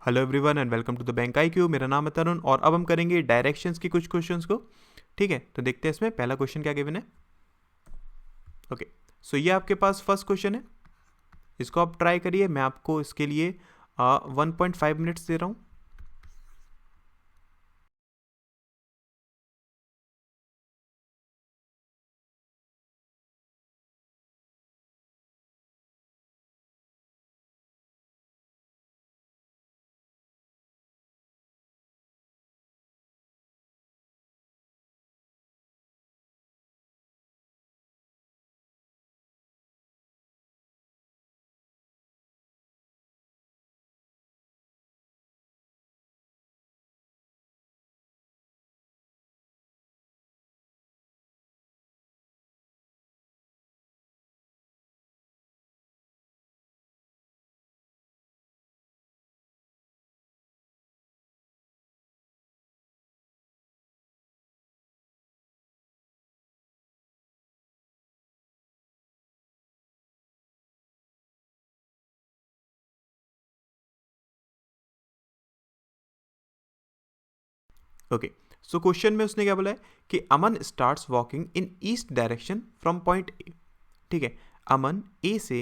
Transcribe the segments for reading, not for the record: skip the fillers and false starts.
Hello everyone and welcome to the bank IQ। मेरा नाम है तरुण और अब हम करेंगे डायरेक्शंस की कुछ क्वेश्चंस को। ठीक है, तो देखते हैं इसमें पहला क्वेश्चन क्या गिवन है। ओके, सो ये आपके पास फर्स्ट क्वेश्चन है, इसको आप ट्राई करिए। मैं आपको इसके लिए 1.5 मिनट्स दे रहा हूँ। ओके, सो क्वेश्चन में उसने क्या बोला है कि Aman starts walking in east direction from point A. ठीक है, अमन ए से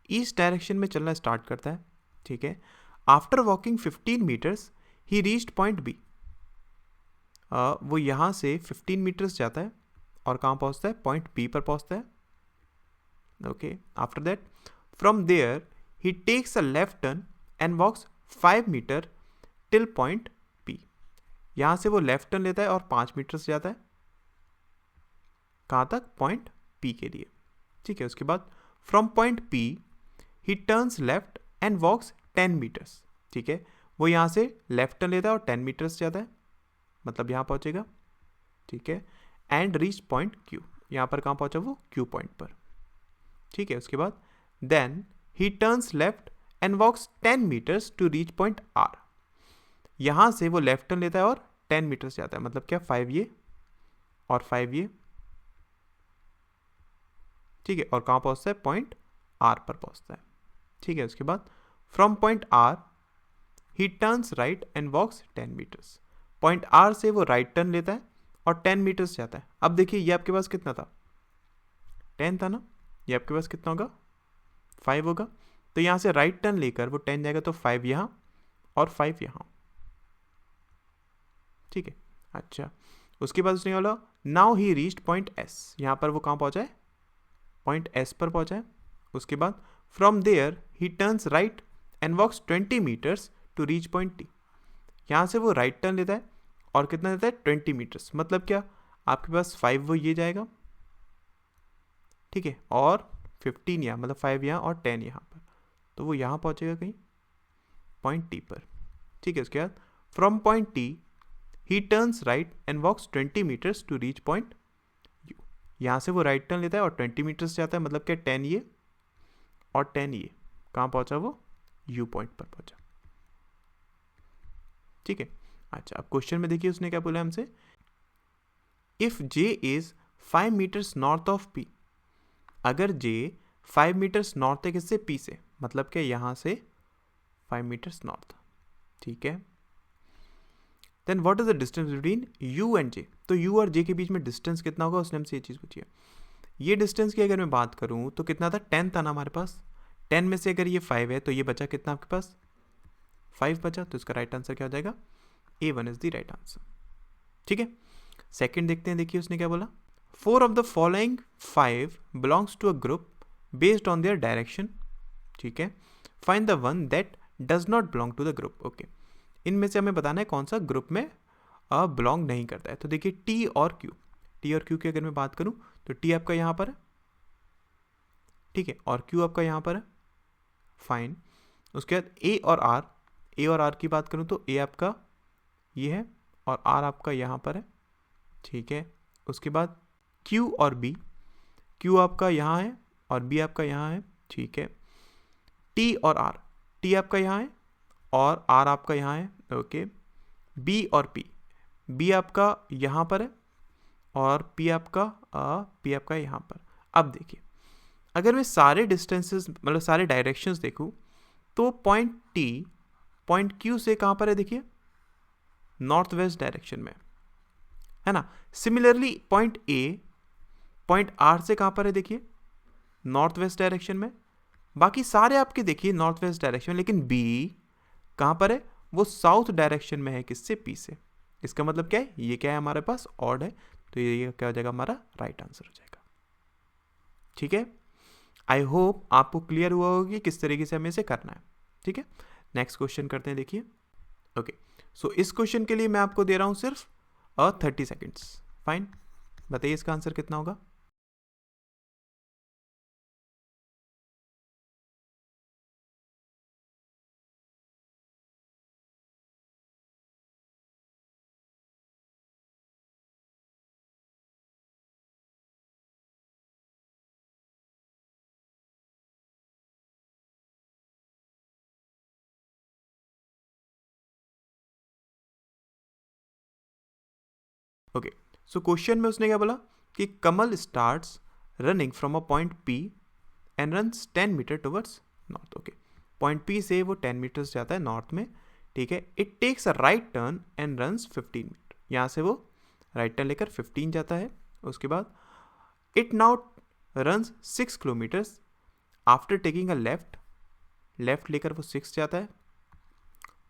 ईस्ट डायरेक्शन में चलना स्टार्ट करता है। ठीक है, after walking 15 metres he reached point B. वो यहाँ से 15 मीटर्स जाता है और कहाँ पहुँचता है, पॉइंट बी पर पहुँचता है। Okay, after that from there he takes a left turn and walks 5 metre till point P. यहाँ से वो लेफ्ट टर्न लेता है और 5 मीटर से जाता है कहाँ तक, पॉइंट पी के लिए। ठीक है, उसके बाद from point P he turns left and walks 10 metres. ठीक है, वो यहाँ से लेफ्ट टर्न लेता है और 10 मीटर्स जाता है, मतलब यहाँ पहुँचेगा। ठीक है, एंड रीच पॉइंट क्यू। यहाँ पर कहाँ पहुँचा वो, क्यू पॉइंट पर। ठीक है, उसके बाद then he turns left and walks 10 metres to reach point R. यहाँ से वो लेफ्ट टर्न लेता है और 10 मीटर्स जाता है, मतलब क्या, 5 ये और 5 ये। ठीक है, और कहाँ पहुँचता है, पॉइंट आर पर पहुँचता है। ठीक है, उसके बाद from point R he turns right and walks 10 metres. Point R से वो राइट टर्न लेता है और 10 मीटर्स जाता है। अब देखिए ये आपके पास कितना था, 10 था ना, ये आपके पास कितना होगा, 5 होगा। तो यहाँ से राइट टर्न लेकर वो 10 जाएगा, तो 5 यहाँ और 5 यहाँ। ठीक है, अच्छा, उसके बाद उसने बोला now he reached point S. यहाँ पर वो कहाँ पहुँचा है, पॉइंट एस पर पहुँचा है। उसके बाद from there he turns right and walks 20 metres to reach point T. यहाँ से वो राइट टर्न लेता है और कितना लेता है, 20 मीटर्स, मतलब क्या, आपके पास 5 वो ये जाएगा। ठीक है, और 15 यहाँ, मतलब 5 यहाँ और 10 यहाँ पर, तो वो यहाँ पहुँचेगा कहीं पॉइंट टी पर। ठीक है, उसके बाद from point T he turns right and walks 20 metres to reach point U. यहाँ से वो राइट टर्न लेता है और 20 मीटर्स जाता है, मतलब क्या, 10 ये और 10 ये, कहाँ पहुँचा वो, यू पॉइंट पर पहुँचा। ठीक है, अच्छा, अब क्वेश्चन में देखिए उसने क्या बोला हमसे, if J is 5 metres north of P. अगर जे 5 मीटर्स नॉर्थ है किससे, पी से, मतलब क्या, यहाँ से 5 मीटर्स नॉर्थ। ठीक है, then what is the distance between U and J. तो यू और जे के बीच में डिस्टेंस कितना होगा, उसने हमसे ये चीज़ पूछी है। ये डिस्टेंस की अगर मैं बात करूँ तो कितना था, 10 था ना हमारे पास। 10 में से अगर ये 5 है तो ये बचा कितना आपके पास, 5 बचा। तो इसका राइट आंसर क्या हो जाएगा, A1 is the right answer. ठीक है, सेकंड देखते हैं, देखिए उसने क्या बोला, 4 of the following 5 belongs to a group based on their direction. ठीक है, find the one that does not belong to the group. Okay, इनमें से हमें बताना है कौन सा ग्रुप में बिलोंग नहीं करता है। तो देखिए टी और क्यू, टी और क्यू की अगर मैं बात करूं तो टी आपका यहाँ पर है, ठीक है, और क्यू आपका यहाँ पर है, फाइन। उसके बाद ए और आर, ए और आर की बात करूं तो ए आपका ये है और आर आपका यहाँ पर है। ठीक है, उसके बाद क्यू और बी, क्यू आपका यहाँ है और बी आपका यहाँ है। ठीक है, टी और आर, टी आपका यहाँ है और आर आपका यहाँ है। ओके, बी और पी, बी आपका यहाँ पर है और पी आपका यहाँ पर। अब देखिए अगर मैं सारे डिस्टेंसेस, मतलब सारे डायरेक्शंस देखूँ तो पॉइंट टी पॉइंट क्यू से कहाँ पर है देखिए, नॉर्थ वेस्ट डायरेक्शन में, है ना। Similarly point A point R से कहाँ पर है देखिए, नॉर्थ वेस्ट डायरेक्शन में। बाकी सारे आपके देखिए नॉर्थ वेस्ट डायरेक्शन में, लेकिन बी कहाँ पर है, वो साउथ डायरेक्शन में है, किससे, पी से। इसका मतलब क्या है, ये क्या है हमारे पास, ऑड है, तो ये क्या हो जाएगा, हमारा राइट आंसर हो जाएगा। ठीक है, आई होप आपको क्लियर हुआ होगा कि किस तरीके से हमें इसे करना है। ठीक है, नेक्स्ट क्वेश्चन करते हैं, देखिए। ओके, सो इस क्वेश्चन के लिए मैं आपको दे रहा हूं सिर्फ 30 सेकेंड्स। फाइन, बताइए इसका आंसर कितना होगा। ओके, सो क्वेश्चन में उसने क्या बोला कि Kamal starts running from a point P and runs 10 metre towards north. Okay, point P से वो 10 मीटर्स जाता है नॉर्थ में। ठीक है, it takes a right turn and runs 15 metre. यहाँ से वो राइट टर्न लेकर 15 जाता है। उसके बाद it now runs 6 kilometres after taking a left लेकर वो 6 जाता है।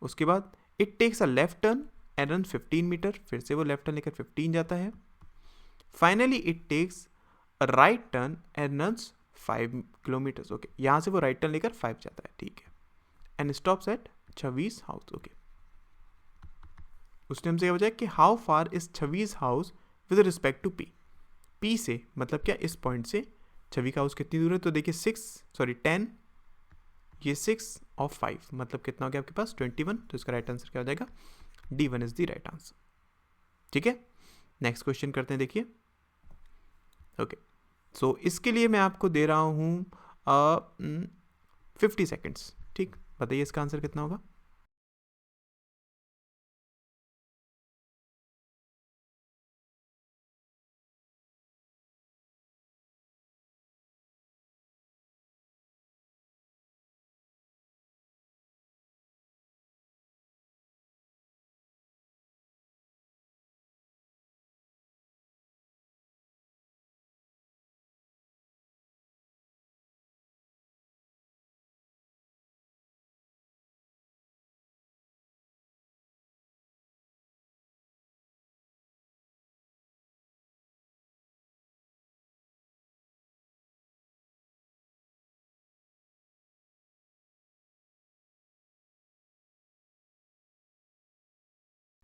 उसके बाद it takes a left turn and run 15 metre, फिर से वो लेफ्ट टर्न लेकर 15 जाता है। Finally it takes a right turn and runs 5 kilometres. Okay, यहाँ से वो राइट टर्न लेकर 5 जाता है। ठीक है, and stops at Chhavi's house. Okay, उसने हमसे क्या पूछा कि how far is Chhavi's house with respect to P. P से मतलब क्या, इस पॉइंट से छवि का हाउस कितनी दूर है, तो देखिए 10, ये 6 और 5 मतलब कितना हो गया आपके पास 21। तो इसका राइट आंसर क्या हो जाएगा, D1 is the right answer. ठीक है, नेक्स्ट क्वेश्चन करते हैं, देखिए। ओके, सो इसके लिए मैं आपको दे रहा हूँ 50 सेकेंड्स। ठीक, बताइए इसका आंसर कितना होगा।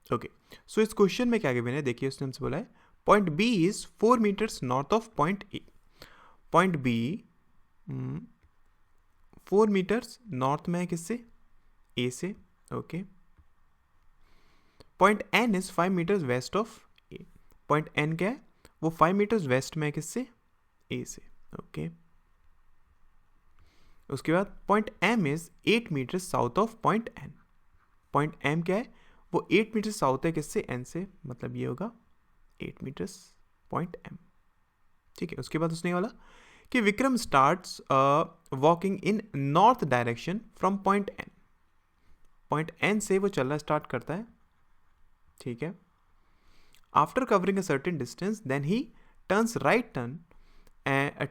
ओके, सो इस क्वेश्चन में क्या गिवन है, देखिए उसने हमसे बोला है point B is 4 metres north of point A. Point B 4 metres north में है, किससे, ए से। Okay, point N is 5 metres west of A. Point N क्या है, वो 5 मीटर्स वेस्ट में है, किससे, ए से। ओके, उसके बाद point M is 8 metres south of point N. Point M क्या है, वो 8 मीटर साउथ है, किससे, एन से, मतलब ये होगा 8 मीटर्स पॉइंट एम। ठीक है, उसके बाद उसने बोला कि Vikram starts walking in north direction from point N. Point N से वो चलना स्टार्ट करता है। ठीक है, after covering a certain distance then he turns right turn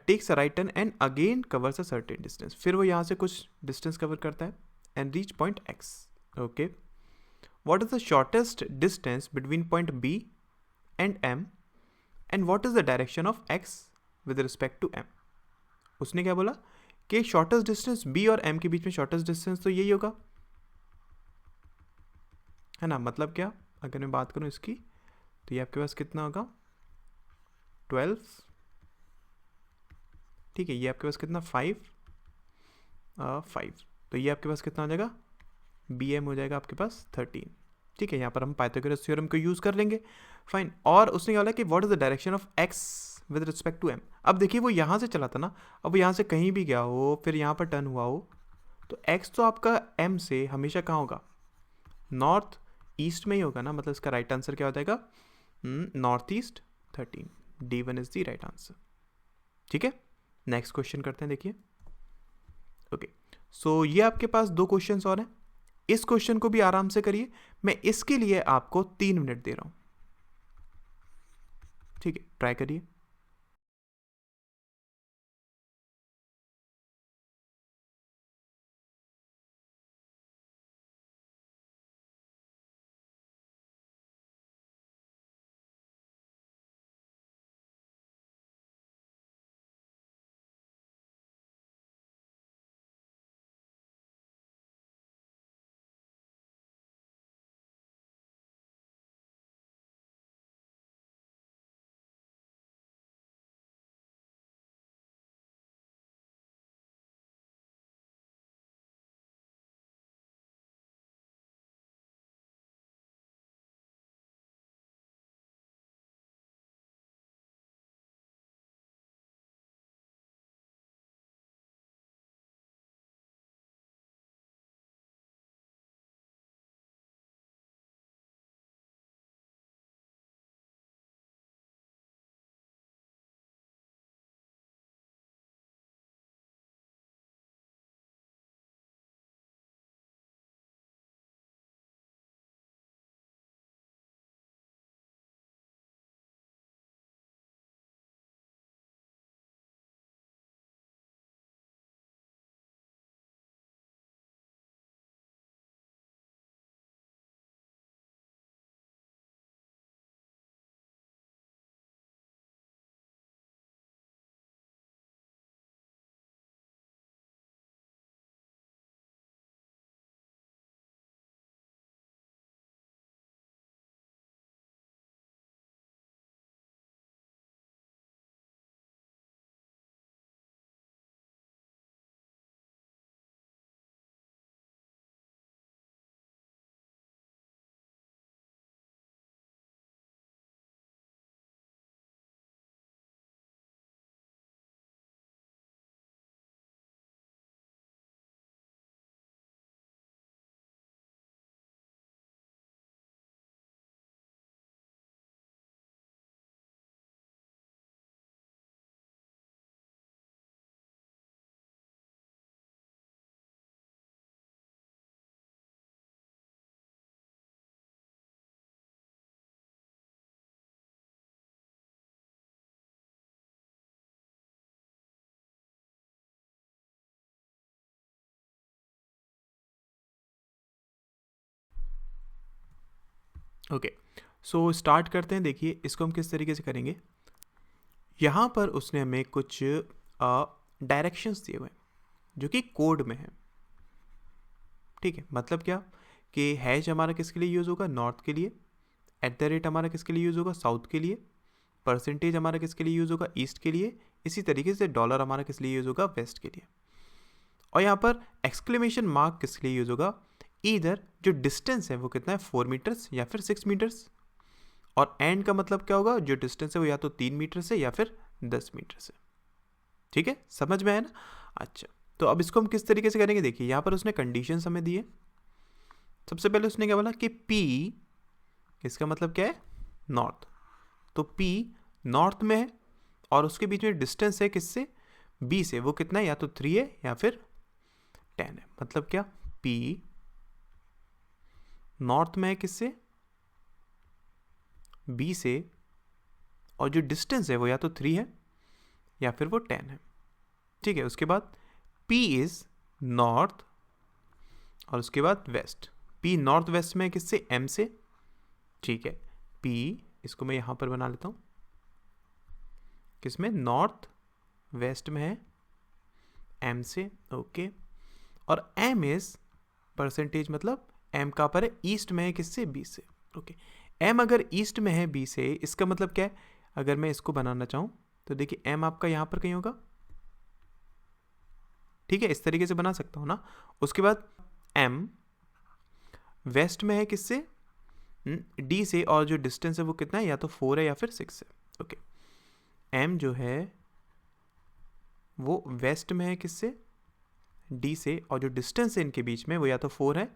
takes a right turn and again covers a certain distance. फिर वो यहाँ से कुछ डिस्टेंस कवर करता है and reach point X. Okay, what is the shortest distance between point B and M and what is the direction of x with respect to M। उसने क्या बोला कि शॉर्टेस्ट डिस्टेंस B और M के बीच में shortest distance तो यही होगा, है ना। मतलब क्या, अगर मैं बात करूं इसकी, तो ये आपके पास कितना होगा 12। ठीक है, ये आपके पास कितना 5 तो ये आपके पास कितना हो जाएगा, BM हो जाएगा आपके पास 13। ठीक है, यहाँ पर हम पाइथागोरस थ्योरम को यूज़ कर लेंगे। फाइन, और उसने क्या बोला कि what is the direction of X with respect to M. अब देखिए वो यहाँ से चला था ना, अब यहाँ से कहीं भी गया हो, फिर यहाँ पर टर्न हुआ हो, तो एक्स तो आपका एम से हमेशा कहाँ होगा, नॉर्थ ईस्ट में ही होगा ना। मतलब इसका राइट आंसर क्या हो जाएगा, north east 13। D1 is the right answer. ठीक है, नेक्स्ट क्वेश्चन करते हैं, देखिए। ओके, सो ये आपके पास 2 क्वेश्चन और हैं। इस क्वेश्चन को भी आराम से करिए, मैं इसके लिए आपको 3 मिनट दे रहा हूं, ठीक है, ट्राई करिए। ओके, सो स्टार्ट करते हैं। देखिए इसको हम किस तरीके से करेंगे। यहाँ पर उसने हमें कुछ डायरेक्शंस दिए हुए हैं जो कि कोड में है, ठीक है। मतलब क्या कि हैश हमारा किसके लिए यूज़ होगा, नॉर्थ के लिए। @ हमारा किसके लिए यूज़ होगा, साउथ के लिए। परसेंटेज हमारा किसके लिए यूज़ होगा, ईस्ट के लिए। इसी तरीके से डॉलर हमारा किस लिए यूज़ होगा, वेस्ट के लिए। और यहाँ पर एक्सक्लेमेशन मार्क किसके लिए यूज़ होगा, इधर जो डिस्टेंस है वो कितना है, 4 मीटर्स या फिर 6 मीटर्स। और एंड का मतलब क्या होगा, जो डिस्टेंस है वो या तो 3 मीटर से या फिर 10 मीटर से। ठीक है, समझ में आया ना। अच्छा, तो अब इसको हम किस तरीके से करेंगे। देखिए यहाँ पर उसने कंडीशंस हमें दिए। सबसे पहले उसने क्या बोला कि P, इसका मतलब क्या है, नॉर्थ। तो P नॉर्थ में है और उसके बीच में डिस्टेंस है किससे, B से। वो कितना है, या तो 3 है या फिर 10 है। मतलब क्या, P नॉर्थ में है किससे, B से, और जो डिस्टेंस है वो या तो 3 है या फिर वो 10 है। ठीक है, उसके बाद P इज नॉर्थ और उसके बाद वेस्ट। P नॉर्थ वेस्ट में है किससे, M से। ठीक है, P इसको मैं यहाँ पर बना लेता हूँ, किसमें, नॉर्थ वेस्ट में है, M से। ओके, और M इज परसेंटेज, मतलब M कहाँ पर है, ईस्ट में है किससे, B से। ओके, M अगर ईस्ट में है B से, इसका मतलब क्या है, अगर मैं इसको बनाना चाहूँ तो देखिए M आपका यहाँ पर कहीं होगा। ठीक है, इस तरीके से बना सकता हूँ ना। उसके बाद M वेस्ट में है किससे, D से, और जो डिस्टेंस है वो कितना है, या तो 4 है या फिर 6 है। ओके, M जो है वो वेस्ट में है किससे, D से, और जो डिस्टेंस है इनके बीच में वो या तो 4 है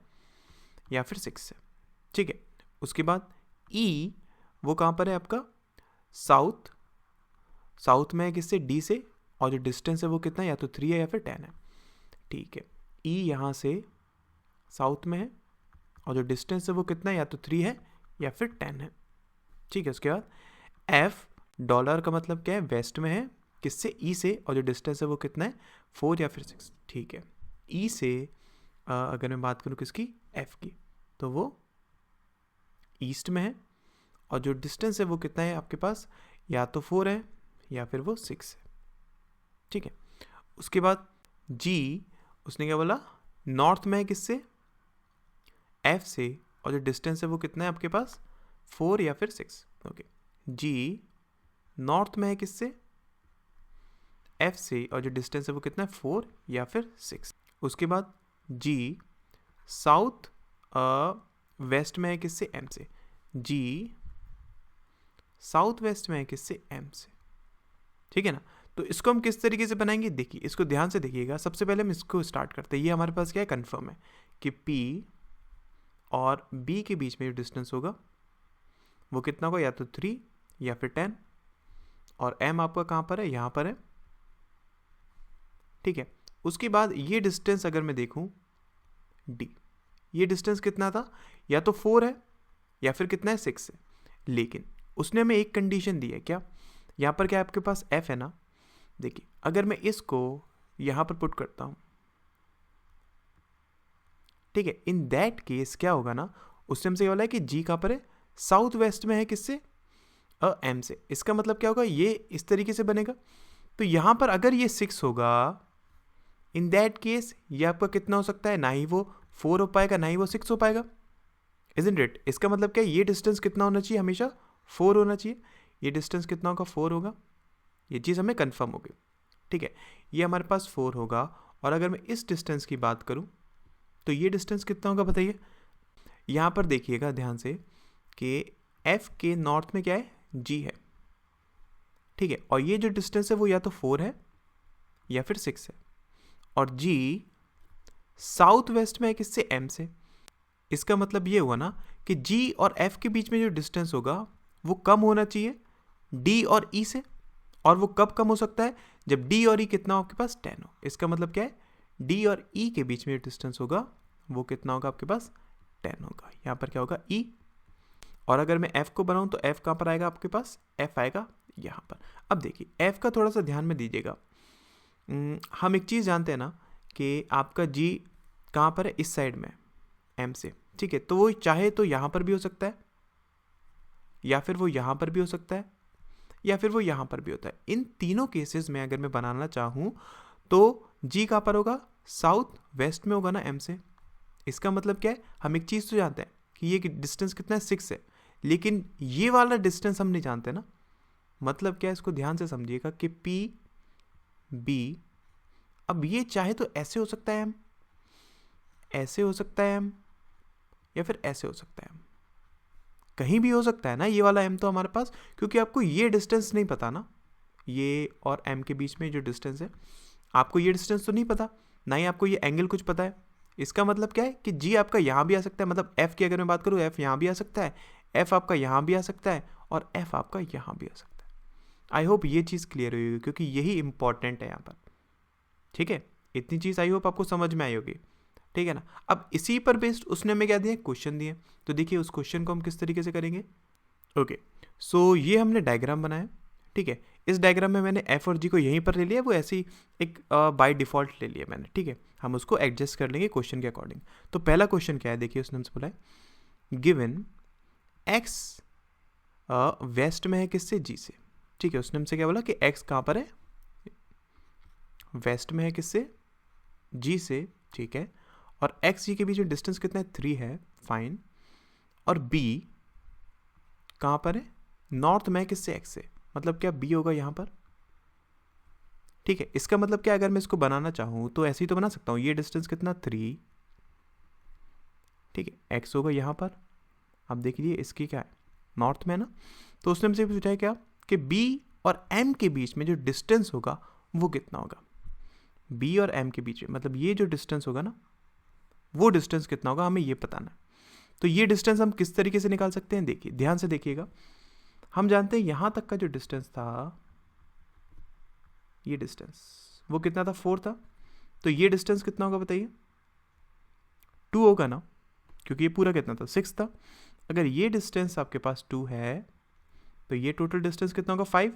या फिर 6 है। ठीक है, उसके बाद E वो कहाँ पर है आपका, साउथ। साउथ में है किससे, D से, और जो डिस्टेंस है वो कितना है, या तो 3 है या फिर 10 है। ठीक है, E यहाँ से साउथ में है, और जो डिस्टेंस है वो कितना है, या तो 3 है या फिर 10 है। ठीक है, उसके बाद एफ डॉलर का मतलब क्या है, वेस्ट में है, किससे, ई से, और जो डिस्टेंस है वो कितना है, 4 या फिर 6। ठीक है, ई से अगर मैं बात करूँ किसकी, एफ की, तो वो ईस्ट में है, और जो डिस्टेंस है वो कितना है आपके पास, या तो 4 है या फिर वो 6 है। ठीक है, उसके बाद जी, उसने क्या बोला, नॉर्थ में है किससे, एफ से, और जो डिस्टेंस है वो कितना है आपके पास, 4 या फिर 6। ओके, जी नॉर्थ में है किससे, एफ से, और जो डिस्टेंस है वो कितना है, 4 या फिर 6। उसके बाद जी साउथ वेस्ट में है किससे, एम से, जी साउथ वेस्ट में है किससे, एम से। ठीक है ना, तो इसको हम किस तरीके से बनाएंगे, देखिए इसको ध्यान से देखिएगा। सबसे पहले हम इसको स्टार्ट करते हैं। ये हमारे पास क्या है, कंफर्म है कि P और B के बीच में जो डिस्टेंस होगा वो कितना होगा, या तो 3 या फिर 10, और M आपका कहाँ पर है, यहाँ पर है। ठीक है, उसके बाद ये डिस्टेंस अगर मैं देखूँ D, ये डिस्टेंस कितना था, या तो 4 है या फिर कितना है, 6 है। लेकिन उसने हमें एक कंडीशन दी है, क्या, यहाँ पर क्या आपके पास F है ना। देखिए अगर मैं इसको यहाँ पर पुट करता हूँ, ठीक है, इन दैट केस क्या होगा ना, उसने हमसे बोला है कि जी कहाँ पर है, साउथ वेस्ट में है किससे, एम से। इसका मतलब क्या होगा, ये इस तरीके से बनेगा। तो यहाँ पर अगर ये 6 होगा, इन दैट केस ये आपका कितना हो सकता है, ना ही वो 4 हो पाएगा ना ही वो 6 हो पाएगा, इजंट इट। इसका मतलब क्या है, ये डिस्टेंस कितना होना चाहिए, हमेशा 4 होना चाहिए। ये डिस्टेंस कितना होगा, 4 होगा। ये चीज़ हमें कंफर्म होगी। ठीक है, ये हमारे पास 4 होगा। और अगर मैं इस डिस्टेंस की बात करूं तो ये डिस्टेंस कितना होगा बताइए। यहाँ पर देखिएगा ध्यान से कि F के नॉर्थ में क्या है, G है। ठीक है, और ये जो डिस्टेंस है वो या तो 4 है या फिर 6 है, और G साउथ वेस्ट में है किससे, M से। इसका मतलब ये हुआ ना कि G और F के बीच में जो डिस्टेंस होगा वो कम होना चाहिए D और E से। और वो कब कम हो सकता है, जब D और E कितना हो आपके पास, 10 हो। इसका मतलब क्या है, D और E के बीच में डिस्टेंस होगा वो कितना होगा आपके पास, 10 होगा। यहाँ पर क्या होगा, E। और अगर मैं F को बनाऊँ तो F कहाँ पर आएगा आपके पास, F आएगा यहाँ पर। अब देखिए F का थोड़ा सा ध्यान में दीजिएगा। हम एक चीज़ जानते हैं ना कि आपका G कहाँ पर है, इस साइड में, M से। ठीक है, तो वो चाहे तो यहाँ पर भी हो सकता है, या फिर वो यहाँ पर भी हो सकता है, या फिर वो यहाँ पर भी होता है। इन तीनों केसेस में अगर मैं बनाना चाहूँ तो G कहाँ पर होगा, साउथ वेस्ट में होगा ना, M से। इसका मतलब क्या है, हम एक चीज़ तो जानते हैं कि ये डिस्टेंस कितना है, 6 है, लेकिन ये वाला डिस्टेंस हम नहीं जानते ना। मतलब क्या है, इसको ध्यान से समझिएगा कि P B, अब ये चाहे तो ऐसे हो सकता है M, ऐसे हो सकता है M, या फिर ऐसे हो सकता है M। कहीं भी हो सकता है ना ये वाला M तो हमारे पास, क्योंकि आपको ये डिस्टेंस नहीं पता ना, ये और M के बीच में जो डिस्टेंस है, आपको ये डिस्टेंस तो नहीं पता, ना ही आपको ये एंगल कुछ पता है। इसका मतलब क्या है कि G आपका यहाँ भी आ सकता है, मतलब F की अगर मैं बात करूँ, F यहाँ भी आ सकता है, F आपका यहाँ भी आ सकता है, और F आपका यहाँ भी आ सकता है। आई होप ये चीज़ क्लियर हुई होगी, क्योंकि यही इंपॉर्टेंट है यहाँ पर। ठीक है, इतनी चीज़ आई होप आपको समझ में आई होगी। ठीक है ना, अब इसी पर बेस्ड उसने हमें क्या दिया, क्वेश्चन दिए। तो देखिए उस क्वेश्चन को हम किस तरीके से करेंगे। ओके, सो ये हमने डायग्राम बनाया। ठीक है, इस डायग्राम में मैंने F और G को यहीं पर ले लिया, वो ऐसे ही एक बाय डिफ़ॉल्ट ले लिया मैंने। ठीक है, हम उसको एडजस्ट कर लेंगे क्वेश्चन के अकॉर्डिंग। तो पहला क्वेश्चन क्या है, देखिए उसने हमसे बोला है गिवन X वेस्ट में है किससे, G से। ठीक है, उसने हमसे क्या बोला कि X कहाँ पर है, वेस्ट में है किससे, G से। ठीक है, और X G के बीच में डिस्टेंस कितना है, 3 है, फाइन। और B कहाँ पर है, नॉर्थ में है किससे, X से। मतलब क्या B होगा यहाँ पर। ठीक है, इसका मतलब क्या, अगर मैं इसको बनाना चाहूँ तो ऐसे ही तो बना सकता हूँ। ये डिस्टेंस कितना, 3। ठीक है, X होगा यहाँ पर। अब देख लीजिए इसकी क्या है, नॉर्थ में है ना। तो उसने हमसे पूछा है क्या कि B और M के बीच में जो डिस्टेंस होगा वो कितना होगा। B और M के बीच में, मतलब ये जो डिस्टेंस होगा ना, वो डिस्टेंस कितना होगा, हमें ये बताना है। तो ये डिस्टेंस हम किस तरीके से निकाल सकते हैं, देखिए ध्यान से देखिएगा। हम जानते हैं यहाँ तक का जो डिस्टेंस था, ये डिस्टेंस वो कितना था, 4 था। तो ये डिस्टेंस कितना होगा बताइए, 2 होगा ना, क्योंकि ये पूरा कितना था 6 था। अगर ये डिस्टेंस आपके पास 2 है तो ये टोटल डिस्टेंस कितना होगा 5।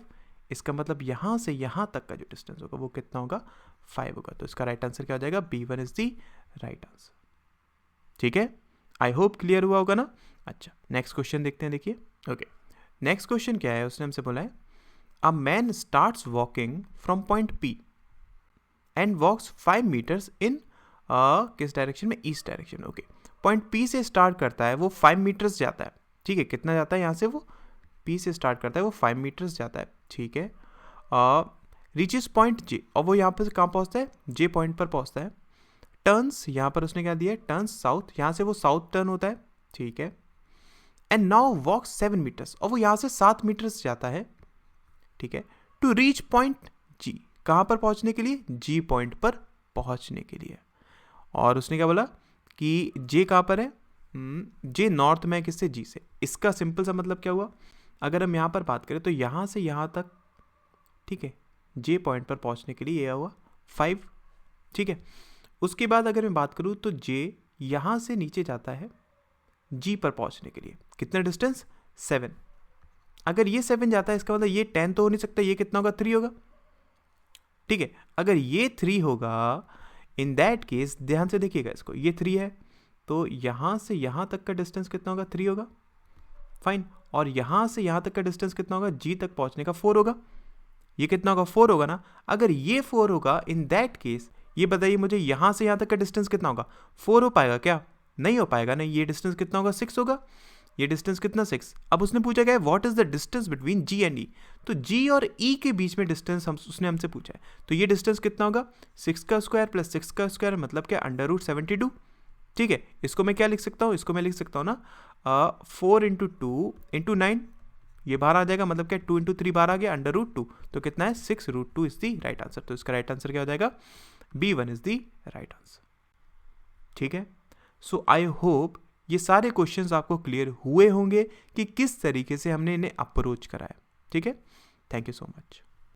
इसका मतलब यहाँ से यहाँ तक का जो डिस्टेंस होगा वो कितना होगा 5 होगा। तो इसका राइट आंसर क्या हो जाएगा, B1 is the right answer. ठीक है, आई होप क्लियर हुआ होगा ना। अच्छा, नेक्स्ट क्वेश्चन देखते हैं। देखिए ओके, नेक्स्ट क्वेश्चन क्या है, उसने हमसे बोला है a man starts walking from point P and walks 5 metres in किस डायरेक्शन में, east direction. Okay, point P से स्टार्ट करता है, वो 5 मीटर्स जाता है। ठीक है, कितना जाता है यहाँ से, वो P से स्टार्ट करता है, वो 5 मीटर्स जाता है। ठीक है, रीचेस पॉइंट J, और वो यहाँ पर कहाँ पहुँचता है, J पॉइंट पर पहुँचता है। टर्न्स, यहाँ पर उसने क्या दिया है, टर्न्स साउथ, यहाँ से वो साउथ टर्न होता है। ठीक है, एंड नाउ वॉक्स 7 मीटर्स, और वो यहाँ से 7 मीटर्स जाता है। ठीक है, टू रीच पॉइंट G, कहाँ पर पहुँचने के लिए, G पॉइंट पर पहुँचने के लिए। और उसने क्या बोला कि J कहाँ पर है, J नॉर्थ में किससे, G से। इसका सिंपल सा मतलब क्या हुआ, अगर हम यहाँ पर बात करें तो यहाँ से यहाँ तक, ठीक है, J पॉइंट पर पहुँचने के लिए ये हुआ 5। ठीक है, उसके बाद अगर मैं बात करूँ तो J यहाँ से नीचे जाता है G पर पहुँचने के लिए, कितना डिस्टेंस 7। अगर ये 7 जाता है इसका मतलब ये 10 तो हो नहीं सकता, ये कितना होगा 3 होगा। ठीक है, अगर ये 3 होगा, इन दैट केस ध्यान से देखिएगा इसको, ये 3 है तो यहाँ से यहाँ तक का डिस्टेंस कितना होगा, 3 होगा। फाइन, और यहाँ से यहाँ तक का डिस्टेंस कितना होगा, G तक पहुँचने का 4 होगा। ये कितना होगा, 4 होगा ना। अगर ये 4 होगा, इन दैट केस ये बताइए मुझे यहाँ से यहाँ तक का डिस्टेंस कितना होगा, 4 हो पाएगा क्या, नहीं हो पाएगा। नहीं, ये डिस्टेंस कितना होगा, 6 होगा। ये डिस्टेंस कितना, 6। अब उसने पूछा क्या है, what is the distance between G and E, तो G और E के बीच में डिस्टेंस उसने हमसे पूछा है। तो ये डिस्टेंस कितना होगा, 6 का स्क्वायर प्लस 6 का स्क्वायर, मतलब क्या, √72। ठीक है, इसको मैं क्या लिख सकता हूँ, इसको मैं लिख सकता हूँ ना 4 × 2 × 9, ये बाहर आ जाएगा, मतलब क्या 2 × 3 बाहर आ गया, √2, तो कितना है 6√2 इज दी राइट आंसर। तो इसका राइट आंसर क्या हो जाएगा, B1 is the right answer. ठीक है, सो आई होप ये सारे क्वेश्चंस आपको क्लियर हुए होंगे कि किस तरीके से हमने इन्हें अप्रोच करा है। ठीक है, थैंक यू सो मच।